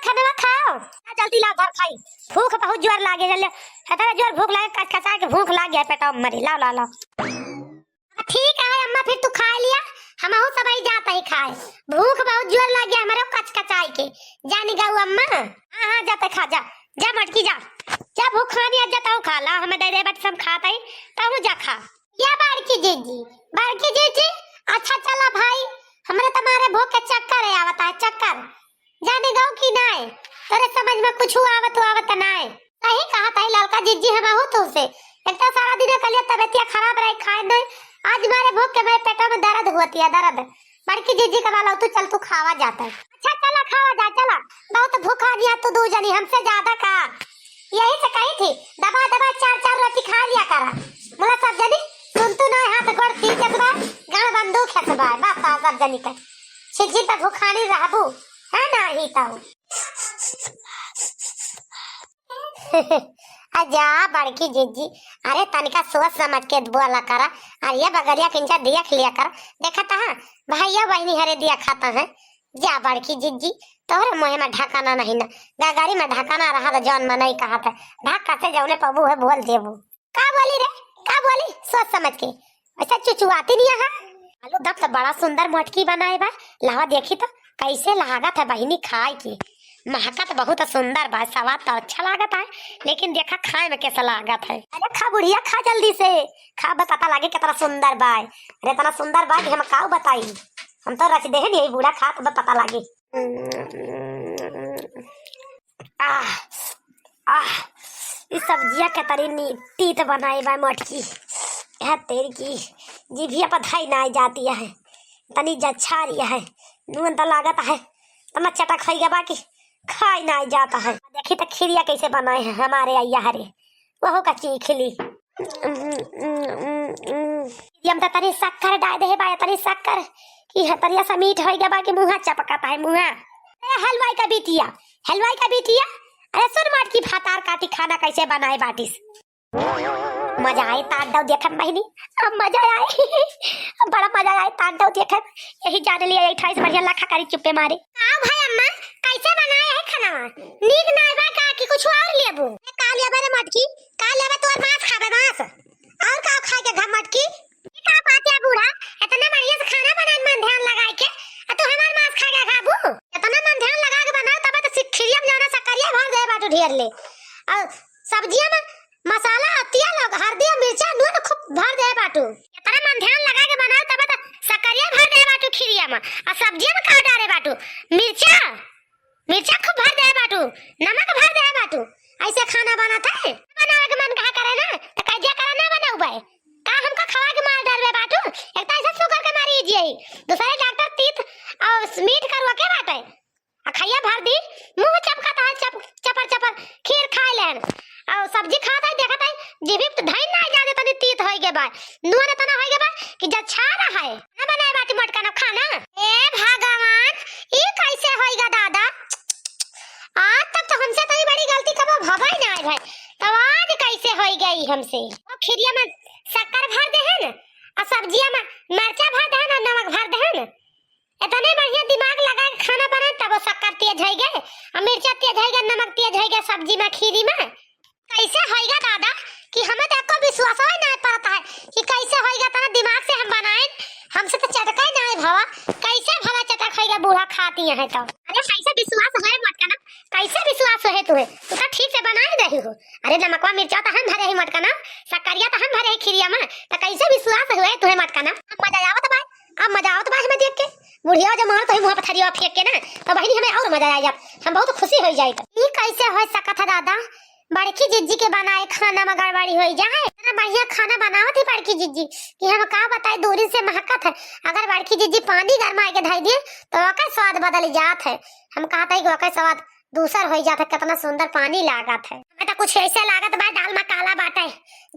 खाना खाओ जल्दी ला घर खाई भूख बहुत जोर लागे जल्दी हतारा जोर भूख लागे कच कचा के भूख लाग गया पेट में मरी लाओ ला ला ठीक है अम्मा फिर तू खा लिया हम सब ही जाता ही खाए भूख बहुत जोर लाग गया हमारे कच कचाई के जानी गाऊ अम्मा हां जाते खा जा जा मटकी जा जा भूख खानी आ जाता हूं खा ला हमें दे दे बट सब खाता ही ताऊ जा खा या बाड़की जीजी अच्छा चला भाई हमरे तुम्हारे भूख के चक्कर है आवता है चक्कर जाने गाँव की नाय तेरे समझ में कुछ आवत नाय सही कहा ताई ललका जीजी हम हो तो से एक तो सारा दिन कलिया तबीयत खराब रही खाए नहीं आज मारे भूख के मेरे पेट में दर्द होती है दर्द बड़की जीजी का वाला तू चल तू खावा जाता है अच्छा चला खावा जा चला बहुत भूखा दिया तू दो जनी हमसे ज्यादा का यही से कही थी दबा दबा चार रोटी खा लिया करा मोला सब जनी सुन तू ना हाथ गोड़ तीन के बाद गाड़ बंदूक है सब बस सब जनी का छिजी पे भूखानी रहबू है ना ही ताऊ आजा बड़की जीजी अरे तनिका सोच समझ के बोला करा और ये बगरिया किंचा देख लिया कर देखा था भैया बहनी हरे दिया खाता है जा बड़की जीजी तोहरे मुंह में ढकाना नहीं ना गागारी में ढकाना रहा तो जौन में नहीं कहा था ढक कैसे जौने पबू है बोल देबू का बोली सोच समझ के ऐसा चुचुआती नहीं है आलू दब तो बड़ा सुंदर मटकी बनाए बा लावा देखी तो कैसे लागत है बहनी खाए की महका तो बहुत सुंदर बा स्वाद तो अच्छा लागत है लेकिन देखा खाए में कैसा लागत है अरे खा बुढ़िया खा जल्दी से खा पता लागे कितना सुंदर बा अरे इतना सुंदर बा कि हम काऊ बताई हम तो रच दे नहीं बूढ़ा खा तो पता लागे आह आह इस सब्जियां के तरी तीत बनाई बा मटकी है तेरी की जीभिया पर धाई ना जाती है तनी जच्छा रही है नून तो लागत है तमा चटा खाई बाकी खाई ना जाता है देखी तो खिरिया कैसे बनाए हैं हमारे अय्या हरे वह कच्ची खिली हम तो तनी शक्कर डाल दे बा तनी शक्कर की है तरिया सा मीठ हो गया बाकी मुंह चपकाता है मुंह हलवाई का बिटिया अरे सुन माट की भातार काटी खाना कैसे बनाए बाटिस मजा आए तांडव देखम बहनी अब मजा आए बड़ा मजा आए तांडव देखम यही जान लिया 28 बढ़िया लाखा करी चुप्पे मारे आओ भाई अम्मा कैसे बनाए है खाना नीक ना बा का कि कुछ और लेबू का लेबे रे मटकी का लेबे तोर मांस खाबे मांस और का खाए के घम मटकी का पाते बूढ़ा इतना बढ़िया से खाना बनाए मन ध्यान लगाए के तो हमार मांस खा के खाबू इतना मन ध्यान लगा के बनाओ तब तो सिखरिया में जाना सकरिया भर दे बाटू ढेर ले और सब्जियां में मसाला अतिया लग हल्दी मिर्चा नून खूब भर दे बाटू इतना मन ध्यान लगा के बनाओ तब तो सकरिया भर दे बाटू खिरिया में और सब्जियां में का डाले बाटू मिर्चा खूब भर दे बाटू नमक भर दे बाटू ऐसे खाना बनाता है बनावे के मन कहा करे ना तो कैदिया करे ना बनाऊ भाई का हमको खवा के मार डालबे बाटू एक तो ऐसे शुगर के मारी जिए दूसरे डॉक्टर तीत और मीट करवा के बाटे अखैया भर दी मुंह चपकाता है चपर खीर खाए लेन और सब्जी खाता है देखता है जीभी तो धाई ना जाने तनी तीत होई गे बा नून तना होई गे बा कि जच्छा रहा है ना बनाए बाटी मटका ना खाना ए भगवान ये कैसे होईगा दादा आज तक तो हमसे तो बड़ी गलती कबो भवाई ना है भाई तब आज कैसे होई गई हमसे वो खिरिया में शक्कर भर दे है ना और सब्जियां में मिर्चा भर दे ना नमक भर दे ना इतने बढ़िया दिमाग लगा के खाना बनाए तब शक्कर तेज होई गए और मिर्चा तेज होई गए नमक तेज होई गए सब्जी में खीरी में कैसे होएगा दादा कि हमें तो को विश्वास ही नहीं पड़ता है कि कैसे होएगा तना दिमाग से हम बनाए हमसे तो चटका ही नहीं भवा कैसे भला चटक होएगा बूढ़ा खाती है तो अरे कैसे विश्वास है मत करना कैसे विश्वास है तुम्हें तू तो ठीक से बना ही रही हो अरे नमकवा मिर्चा तो हम भरे ही मत करना शक्करिया तो हम भरे ही खिरिया में तो कैसे विश्वास है तुम्हें मत करना मजा आवत भाई अब मजा आवत भाई हमें देख के बुढ़िया जब मार तो मुंह पर थरिया फेंक के ना तो बहनी हमें और मजा आ जाए हम बहुत खुशी हो जाए ये कैसे हो सकता है दादा बड़की जीजी के बनाए खाना में गड़बड़ी हो जाए इतना बढ़िया खाना बनावत है बड़की जीजी कि हम का बताए दूरी से महकत है अगर बड़की जीजी पानी गरमाए के धई दिए तो ओका स्वाद बदल जात है हम कहता है कि ओका स्वाद दूसर हो जाता है कितना सुंदर पानी लागत है हमें तो कुछ ऐसे लागत बा दाल में काला बाटे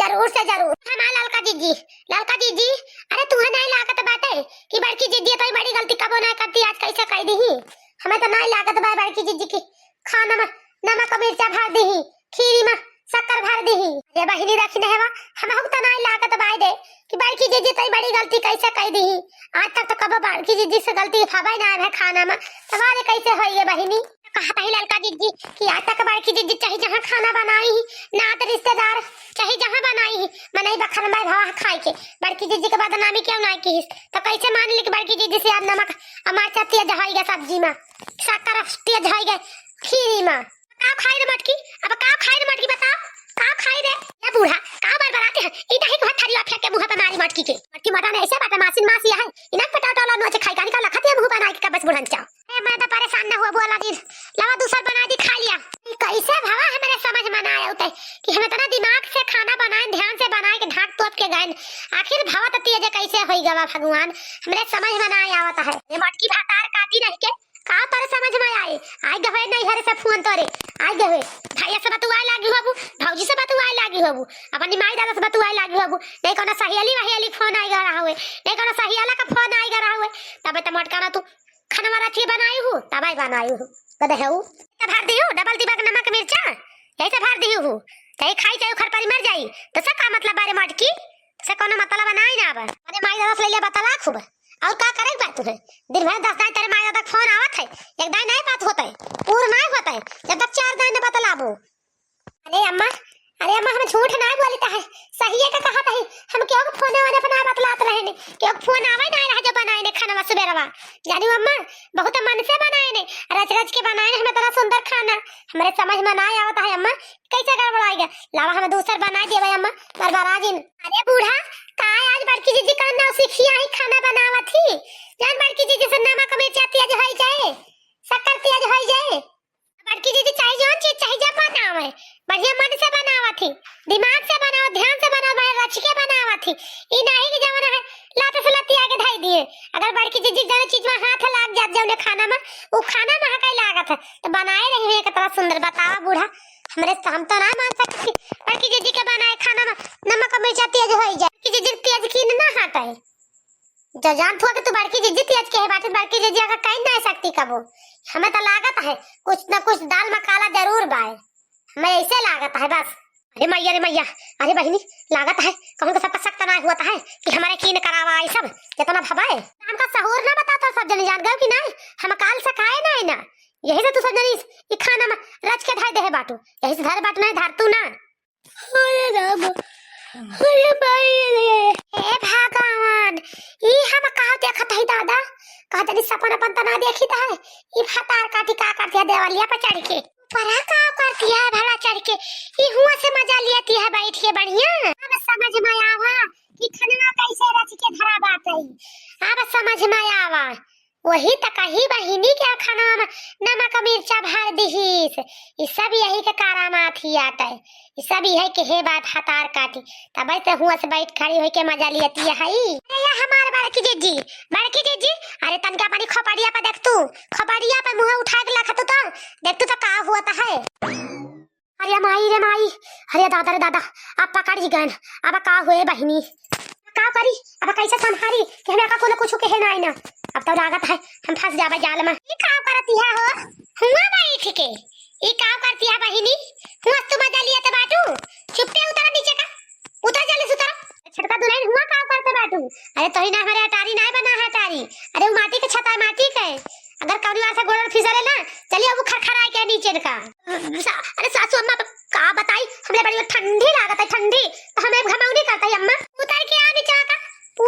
जरूर से जरूर हमारा ललका जीजी अरे तुम्हें नहीं लागत बाटे कि बड़की जीजी तो बड़ी गलती कबो नहीं करती आज कैसे कह दी हमें तो नहीं लागत बा बड़की जीजी की खाना में नमक मिर्चा भर दी खीरी में शक्कर भर दी ये बहिनी रखी नहीं हम तो नहीं लागत बाय दे कि बड़की जीजी तो बड़ी गलती कैसे कह दी आज तक तो कब बड़की जीजी से गलती खबर ना है खाना में तुम्हारे कैसे हो ये बहिनी कहा था ललका जीजी कि आज तक बड़की जीजी चाहे जहाँ खाना बनाई नात रिश्तेदार चाहे जहाँ बनाई मनाई बखर में भाव खाए के बड़की जीजी के बदनामी क्यों नहीं की तो कैसे मान ली कि बड़की जीजी से आज नमक अमाचा तेज होएगा सब्जी में शक्कर तेज होएगा खीरी में का खाई रे मटकी अब का खाई रे मटकी बताओ का खाई रे ये बूढ़ा का बार बनाते हैं ई नहीं को थरिया फेंक के मुंह पे मारी मटकी के मटकी मटा ने ऐसे बात मासिन मासी है इना पटाटा ला नो खाई का निकाल लखते मुंह बना के बस बुढ़न चा मैं तो परेशान न हुआ बोला दिन लवा दूसरा बना दी खा लिया कैसे भावा हमारे समझ में ना आया उते कि हमें तना दिमाग से खाना बनाए ध्यान से बनाए के ढाक तोप के गए आखिर भावा तो तेज कैसे होई गवा भगवान हमरे समझ में ना आवत है ये मटकी भातार काटी नहीं के का पर समझ में आई गवे नहीं हरे से फोन तोरे आई गवे भैया से बतुआए लागी होबू भौजी से बतुआए लागी होबू अपनी माई दादा से बतुआए लागी होबू नहीं कोनो सहेली वहेली फोन आई गा रहा हुए नहीं कोनो सहेला का फोन आई गा रहा हुए तबे तो मटका ना तू खाना वाला चीज बनाई हूँ तबाई बनाई हूँ कदे है वो भर दी हूँ डबल दिमाग नमक मिर्चा यही से भर दी हूँ कहीं खाई जाए खर पर मर जाई तो सब का मतलब बारे मटकी से कोनो मतलब बनाई ना अब अरे माई दादा से ले लिया बतला खूब और का करे बात तुझे दिन भर 10 दिन तेरे माई दादा फोन आवत है एक दिन नहीं बात होता है पूरा नहीं होता है जब तक 4 दिन बतलाबो अरे अम्मा हम झूठ नहीं बोलता है सही है का कहा है हम क्यों फोन वाले बना बतलात रहे ने क्यों फोन आवे ना रहा जो बनाए ने खाना सुबेरवा जानी अम्मा बहुत मन से बनाए ने रच रच के बनाए हमें तरह सुंदर खाना हमारे समझ में ना आवता है अम्मा कैसे गड़बड़ाएगा लावा हम दूसरा बना देवे अम्मा बरबराजिन अरे बूढ़ा का आज बड़की जीजी करना सीखिया ही खाना बनावा थी जान बड़की जीजी से नमक मिर्च तेज होई जाए शक्कर तेज होई जाए बड़की दीदी चाहिए जौन चीज चाहिए जब बनावे बढ़िया मन से बनावा थी दिमाग से बनाओ ध्यान से बनाओ रच के बनावा थी ई नहीं कि जमाना है लाते से लती आके ढाई दिए अगर बड़की दीदी जने चीज में हाथ लाग जात जौने खाना में वो खाना में हकाई लागत है तो बनाए रही है कितना सुंदर बतावा बूढ़ा हमरे हम तो ना मान सकती बड़की दीदी के बनाए खाना में नमक मिर्च तेज होई जाए कि दीदी तेज की ना हटा है जो जान थो कि तू बड़की जीजी तेज के है बात बड़की जीजी अगर कहीं नहीं सकती कबो हमें तो लागत है कुछ न कुछ दाल में काला जरूर बाय हमें ऐसे लागत है बस अरे मैया अरे बहनी लागत है कहूँ का सबका शक नहीं होता है कि हमारे कीन करावा ये सब कितना भवाए हमका सहूर ना बताता सब जन जान गए कि नहीं हम काल से खाए नहीं ना यही से तू सब जनी ये खाना में रच के धाय दे है बाटू यही से धर बाट नहीं धर तू ना अरे राम अरे भाई हे भगवान ई हम कहा देखत है दादा कहते नहीं सपना पंता ना देखी था ई फतार काटी का करती है देवालिया पर चढ़ के परा का करती है भला चढ़ के ई हुआ से मजा लेती है बैठ के बढ़िया अब समझ में आवा कि खाना कैसे रच के धरा बात है अब समझ में आवा वही तक ही बहिनी के खाना में नमक मिर्चा भर दीहिस ये सब यही के कारामात ही आता है ये सब यही के हे बात हतार काटी तब से हुआ से बैठ खड़ी होई के मजा लेती है ये हमार बड़की जीजी अरे तनका पानी खोपड़िया पे देख तू खोपड़िया पे मुंह उठा के रखत तो देख तू तो का होता है अरे माई अरे दादा अब पकड़ ही गए अब का हुए बहिनी का करी अब कैसे संभारी कि हमें का कोनो कुछ कहे नहीं ना अब तो लागत है हम फंस जाबे जाल में ई का करती है हो हुआ बैठ के ई का करती है बहिनी हुआ तू मजा लिया ते बाटू चुपटे उतर नीचे का उतर जल्दी से उतर छटका दुल्हन हुआ का करते बाटू अरे तोही ना हमारे अटारी नहीं बना है अटारी अरे वो माटी के छता माटी के अगर कौन वार से गोड़ फिसले ना चलिए वो खरखरा के नीचे का अरे सासू अम्मा का बताई हमरे बड़ी ठंडी लागत है ठंडी तो हमें घमाउनी करता है अम्मा उतर के आ नीचे का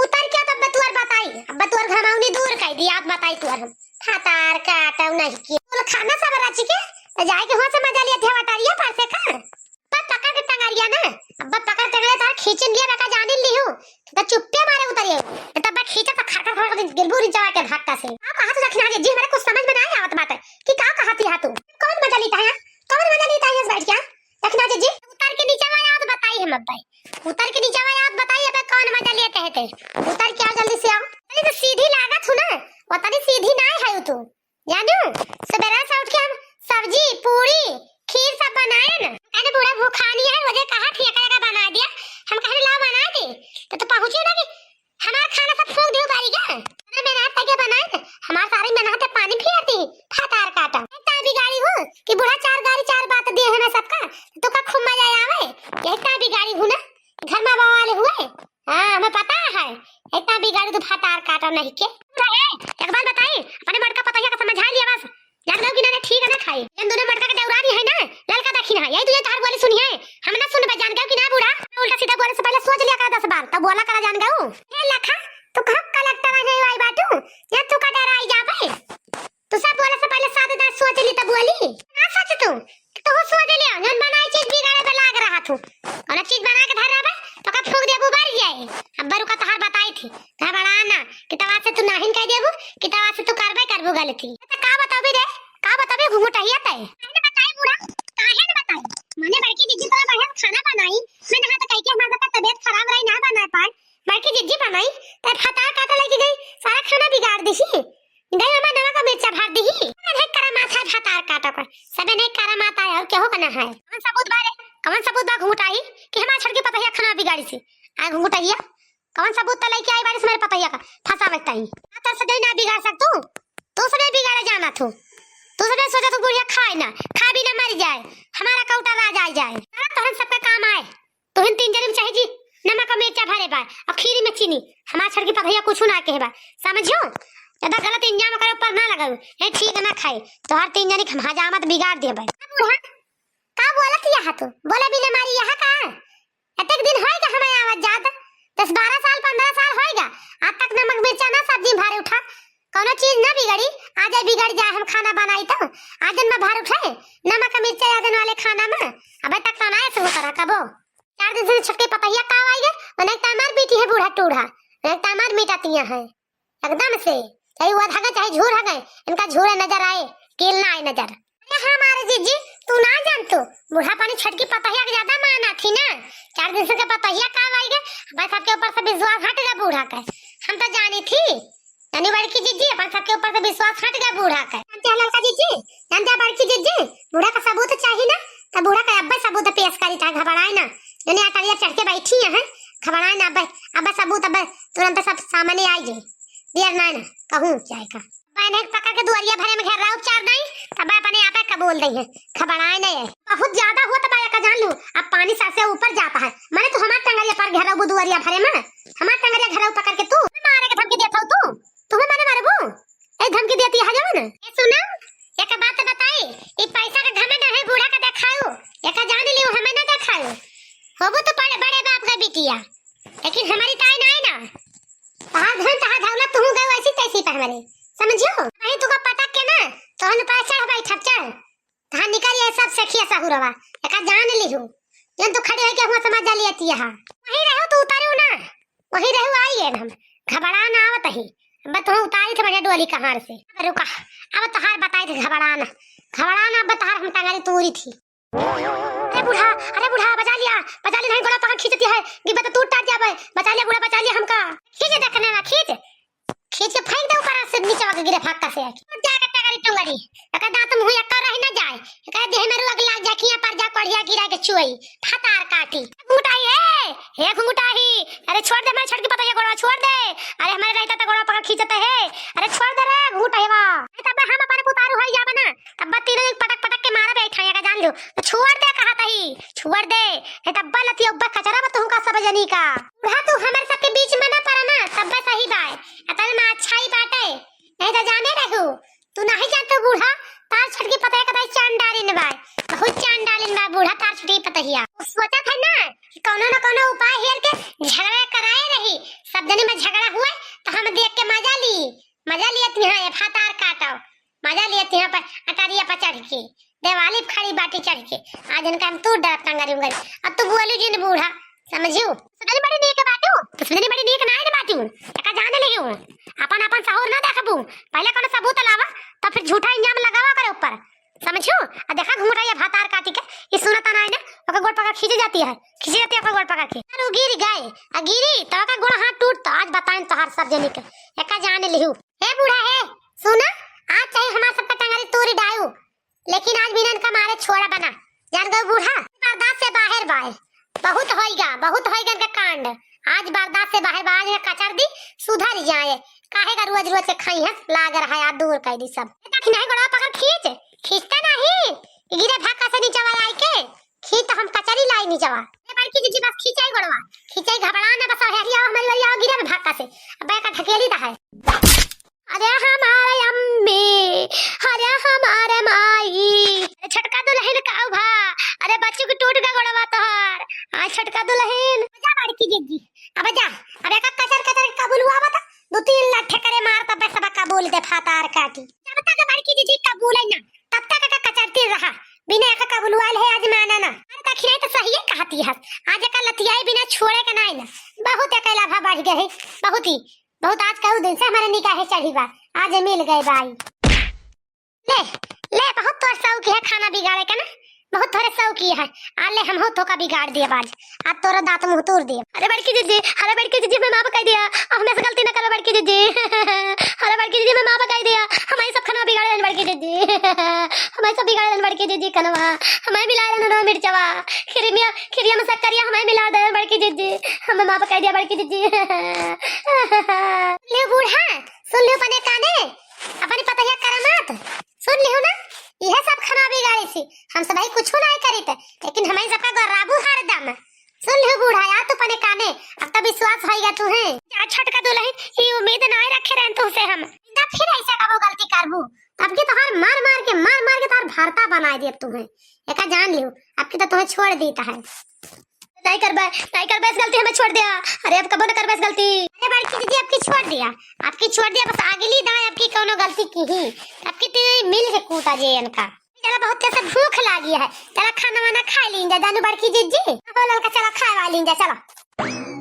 उतर के तब तुअर बताई अब तुअर घमाउनी दूर कर दी आप बताई तुअर हम खातार काटा नहीं की बोल खाना सब रच के जाए के हो से मजा लिया थे वटारिया पर से का तब पकड़ के टंगारिया ना अब पकड़ टंगले था खींचन लिया बका जाने ली हूं तो चुप्पे मारे उतरिए तब बा खींचा तो खरखर खरखर गिलबुरी जवा के भागता से आप कहां से रखना है जी हमारे कुछ समझ में नहीं आवत बात है कि का कहती है तू कौन मजा लेता है कौन मजा लेता है इस बैठ के रखना जी उतर के नीचे आया तो बताई हम अब भाई उतर के नीचे आया आप बताइए अब कौन मजा लेते हैं ते उतर के आओ जल्दी से आओ अरे तो सीधी लागत हो ना पता नहीं सीधी नहीं है तू जानू सवेरा से उठ के हम सब्जी पूरी खीर सब बनाए ना मैंने बूढ़ा भूखानी है मुझे कहा थी का बना दिया हम कहने लाओ बना दे तो पहुंची ना कि हमारा खाना सब फूंक दियो बारी का मैं मेहनत करके बनाए ना हमारे सारी मेहनत पानी भी आती फतार काटा इतना बिगाड़ी हूं कि बूढ़ा चार गाड़ी चार बात दिए है ना सबका तो का खूब मजा आवे इतना बिगाड़ी हूं ना घर में बवाल हुए हां हमें पता है इतना बिगाड़ी तो फतार काटा नहीं के एक बात बताई अपने मर्द का पता है का समझा लिया बस जान गयो कि ना ठीक है ना खाई जन दोनों मटका के दौरानी है ना ललका दखिन है यही तुझे तार बोले सुनी है हम ना सुन बे जान गयो कि ना बूढ़ा उल्टा सीधा बोले से पहले सोच लिया कर 10 बार तब बोला करा जान गयो ए लखा तू कब कलेक्टर आ गई आई बाटू या तू का डर आई जाबे तू सब बोले से पहले 7 10 सोच ली तब बोली ना सच तू सोच लिया जन बनाई चीज बिगाड़े पे लाग रहा तू और चीज बना के धर रहा तो का फूक देबू बार जाए अब बरू का तहार बताई थी घबराना कि तवा से तू नाहिन कह देबू कि तवा से तू करबे करबू गलती तो का बताबे रे का बताबे घुंघटाइया तय मैंने बताई बूढ़ा काहे ने बताई मैंने बड़की जीजी तोरा बढ़िया खाना बनाई मैंने हां तो कह के हमारा का तबीयत खराब रही ना बना पाए बड़की जीजी बनाई ते फटा काटा लेके गई सारा खाना बिगाड़ दी सी गई हमारा नवा का मिर्चा भर दी नहीं करा माथा फटा काटा कर सबे नहीं करा माता है और क्या हो करना है कौन सबूत बा घुंघटाई कि हमारा छड़ के पतैया खाना बिगाड़ी सी आ घुंघटाइया कौन सबूत त लेके आई बारिश मेरे पतैया का फंसावे तई तो सदै ना बिगाड़ सकतू तो सदै बिगाड़े जाना तू तू सदै सोचा तू बुढ़िया खाए ना खा भी ना मर जाए हमारा कौटा राज आ जाए तो हम सबके काम आए तो हम 3 जन चाहिए जी नमक मिर्चा भरे बा और खीरी में चीनी हमारा छड़ के पतैया कुछ ना कहे बा समझो ज्यादा गलत इंजाम करे ऊपर ना लगाओ है ठीक ना खाए तो हर 3 जनी हजामत बिगाड़ दे बा बूढ़ा का बोलत यहां तो बोले भी ना मारी यहां का एतक दिन होएगा हमें आवाज जात 10 12 साल 15 साल होएगा आज तक नमक मिर्चा ना सब्जी भारे उठा कोनो चीज ना बिगड़ी आज बिगड़ जाए हम खाना बनाई तो आज दिन में भार उठाए नमक मिर्चा आदन वाले खाना में अबे तक तो ना ऐसे होता रहा कबो 4 दिन से छटके पतैया का आई गए और एक तमार बेटी है बूढ़ा टूढ़ा एक तमार मिटातियां है एकदम से चाहे वो धागा चाहे झूर है इनका झूरे नजर आए कील ना आए नजर अरे हमारे जीजी तू ना जान तो बूढ़ा पानी छटकी पतैया के ज्यादा माना थी ना 4 दिन से के पतैया काम आई गए बस सबके ऊपर से विश्वास हट गया बूढ़ा का हम तो जानी थी यानी बड़की जीजी अपन सबके ऊपर से विश्वास हट गया बूढ़ा का जानते हैं लड़का जीजी जानते हैं बड़की जीजी बूढ़ा का सबूत चाहिए ना तो बूढ़ा का अब्बा सबूत पेश करी था घबराए ना यानी अटरिया चढ़ के बैठी है घबराए ना अब्बा सबूत अब्बा तुरंत सब सामने आई जाए देर ना कहूं जाए का मैंने पकड़ के दुआरिया भरे में घेर रहा उपचार नहीं तब अपने आप का बोल रही है खबराए नहीं बहुत ज्यादा हुआ तब का जान लूं अब पानी सर से ऊपर जाता है मैंने तो हमारे टंगरिया पर घेरा वो दुआरिया भरे में हमारे टंगरिया घेरा पकड़ के तू मारे के धमकी देता तू तुम्हें मैंने मारबू ए धमकी देती है जाओ ना ए सुनो एक बात बताई ई पैसा का घमंड है बूढ़ा का दिखाओ एक जान लियो हमें ना दिखाओ होबो तो बड़े बड़े बाप का बिटिया लेकिन हमारी ताई नहीं ना तहां धन तहां दौलत तू गए ऐसी तैसी पर हमारे समझियो नहीं तू का पटक के ना तो हम पैसा चढ़ भाई ठप चढ़ तहां निकल ये सब सखिया सहुरवा एक जान लिहु जन तू खड़े है के हुआ समझ जा लियती है वही रहो तू उतारो ना वही रहो आई है हम घबरा ना आवत ही अब तो उतारी थे बड़े डोली कहां से रुका अब तहार बताई थे घबराना अब तहार हम टंगारी तूरी थी अरे बूढ़ा बचा लिया नहीं घोड़ा पकड़ खींचती है गिब्बत टूट टाट जावे बचा लिया हमका खींच देखने ना खींच के फेंक दे ऊपर से नीचे वाके गिरे फाका से जाके टंगारी टंगारी एका दांत मुंह एक रह ना जाए एका देह में रुक लाग जा किया पर जा पड़िया गिरा के चुई फतार काटी घुंघटाई हे घुंघटाई अरे छोड़ दे मैं छड़ के पता ये घोड़ा छोड़ दे अरे हमारे रहता तो घोड़ा पकड़ खींचते है अरे छोड़ दे रे घुंघटाईवा तब हम अपने पुतारू होई जाबे ना तब तीनों पटक के मारा बैठा है का जान लो तो छोड़ दे कहा तही छोड़ दे हे तब लती उब्बा कचरा में तू का सब जनी का बुढ़ा तू हमारे सबके बीच में ना पड़ा ना तब सही बात अतल में अच्छाई बाटे नहीं तो जाने रहू तू नहीं जानतो बूढ़ा तार छटकी पता है कदाई चांडालिन बा बहुत चांडालिन बा बूढ़ा तार छटकी पतहिया सोचा था ना कि कोनो न कोनो उपाय हेर के झगड़ा कराए रही सब जने में झगड़ा हुए तो हम देख के मजा लिए यहाँ फतार काटो मजा लिए यहाँ पर अटारिया पर चढ़ के देवाली खड़ी बाटी चढ़ के आज इनका हम तू डर टंगरी उंगरी अब तू बोलू जिन बूढ़ा समझियो सुननी बड़ी नीक बाटू तो सुननी बड़ी नीक ना है बाटू एका जाने लगी हूं अपन सहुर ना देखबू पहले कोनो सबूत लावा तो फिर झूठा इल्जाम लगावा करे ऊपर समझियो आ देखा घुंघटाइया भातार काटी के ये सुनता ना है ना ओका गोड़ पकड़ खींच जाती है ओका गोड़ पकड़ के अरे गिर गए आ गिरी तो ओका गोड़ हाथ टूट तो आज बताएं तो हर सब जने के एका जाने लिहू हे बूढ़ा है सुना आज चाहे हमार सब टंगरी तोरी डायू लेकिन आज बिना इनका मारे छोड़ा बना जान गए बूढ़ा बर्दाश्त से बाहर बाए बहुत होएगा इनका कांड आज बर्दाश्त से बाहर बाज में कचर दी सुधर जाए काहे का रोज से खाई है लाग रहा है दूर कर दी सब देखी नहीं गोड़ा पकड़ खींचता नहीं गिरे भाग से नीचे वाला आई के खींच तो हम कचरी लाई नीचे वा ए बड़की जीजी बस खींचाई घबरा ना बस हरिया हमारी वाली गिरे में भाग से अब का ढकेली दा है अरे हमारे अम्मी, अरे हमारे माई, अरे छटका दुल्हन काऊ भा, अरे बच्चों की टूट गया गोड़वा तोहर, आ छटका दुल्हन जा बड़की जीजी, अब जा, अबे का कचर कचर कबूल हुआ बता, दो तीन लट्ठे करे मार तब सब कबूल दे फातार काटी, जब तक बड़की जीजी कबूल है ना, तब तक का कचरती रहा, बिना का कबूल हुआ है आज माना ना, अरे तखिने तो सही है कहती है, आज का लतियाई बिना छोड़े के नहीं ना, बहुत अकेला भा बढ़ गए है, बहुत आज कहूँ दिन से हमारे निकाह चढ़ी बा, आज मिल गए भाई। ले ले बहुत तोर शौक है खाना बिगाड़े का ना, बहुत थोड़े शौक है, आज ले हम हो तो का बिगाड़ दिया बाज, आज तोरा दांत मुंह तोड़ दिया। अरे बड़की जीजी, अरे बड़की जीजी मैं मां बकाई दिया, हमें से गलती न करो बड़की जीजी, अरे बड़की जीजी मैं मां बकाई दिया, हमारे सब खाना बिगाड़े बड़की जीजी, हमारे सब बिगाड़े बड़की जीजी कनवा, हमें मिला नो मिर्चवा, खिरिया में शक्करिया हमें मिला दे बड़की जीजी, हमें मां बकाई दिया बड़की जीजी। ले बूढ़ा सुन लियो पने काने, अपनी पता है करामात सुन लियो ना, यह सब खाना बिगाड़ी सी, हम सब भाई कुछ नहीं करी थे, लेकिन हमारी सबका गराबू हर दम सुन लियो बूढ़ा यार तू पने काने, अब तो विश्वास होएगा तू है जा छटका दुल्हन, ये उम्मीद नहीं रखे रहन तू से हम, इंदा फिर ऐसा कबो गलती करबू, तब की तो हर मार के तार भारता बना दिए तुम्हें, एका जान लियो, अब की तो तुम्हें छोड़ देता है, नहीं कर बस गलती हमें छोड़ दिया, अरे अब कबो न कर बस गलती, अरे बड़की दीदी आपकी छोड़ दिया बस अगली दाएं आपकी कोनो गलती की ही, आपकी तीन मिल के कूटा जे इनका, चला बहुत कैसे भूख लगी है, चला खाना वाना खा लीजिए जानू बड़की दीदी, लड़का चला खा लीजिए चलो।